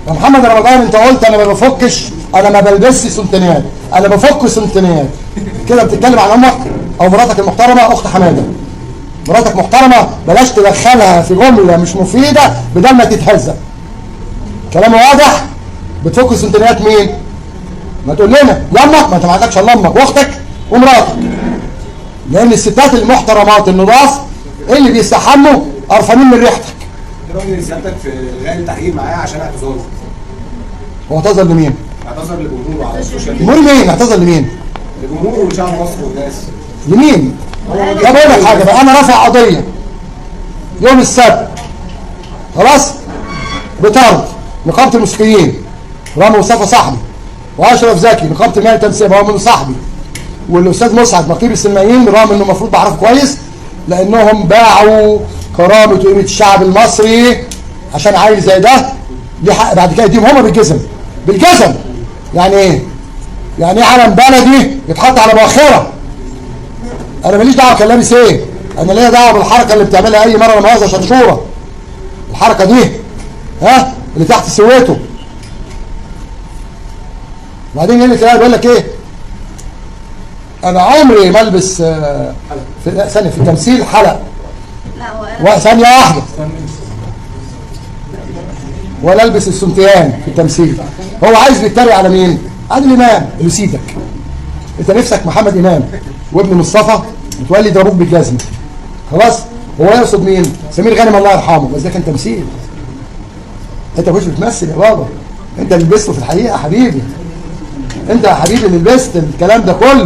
يا محمد رمضان انت قلت انا ما بفكش، انا ما بلبسش سنتينات، انا بفك سنتينات. كده بتتكلم عن امك او مراتك المحترمه اخت حماده. مراتك محترمه بلاش تدخلها في جمله مش مفيده بدل ما تتهزق. كلام واضح؟ بتفك سنتينات مين؟ ما تقول لنا لامك، ما انت ما عندكش الا امك واختك ومراتك. لان الستات المحترمات النضاف اللي بيستحموا قرفانين من ريحتك. راجل سيادتك في الغاء التحقيق معاه عشان اعتذاره. هو اعتذر لمين؟ اعتذر لجمهوره على السوشيال ميديا. جمهور مين؟ اعتذر لمين؟ لجمهوره وشعب مصر والناس. لمين؟ طب اقول لك حاجه بقى، انا رافع قضيه يوم السبت خلاص بطرد نقابه الموسيقيين، رامي مصطفى صاحبي، واشرف زكي نقابه المال التمثيليه رامي صاحبي، والاستاذ مسعد نقيب السينمائيين رغم انه المفروض بعرفه كويس لانهم باعوا كرامه وقيمه الشعب المصري عشان عيل زي ده ليه حق بعد كده يديهم هم بالجزم. بالجزم يعني ايه؟ يعني ايه علم بلدي يتحط على مؤخره؟ انا ماليش دعوه كان لابس ايه، انا ليا دعوه بالحركه اللي بتعملها اي مره لما شطوره. الحركه دي ها اللي تحت سويته. وبعدين يجي كده بيقول لك ايه؟ انا عمري ما البس في ثانيه في التمثيل حلق. لا ثانيه واحده. ولا البس السنتيان في التمثيل. هو عايز بيتريق على مين؟ عادل امام اللي سيدك. انت نفسك محمد امام وابن مصطفى متولي يضربوك بالجزمه. خلاص؟ هو يقصد مين؟ سمير غانم الله يرحمه، بس ده كان تمثيل. انت مش بتمثل يا بابا. انت اللي لبسته في الحقيقه يا حبيبي. انت يا حبيبي اللي لبست الكلام ده كله.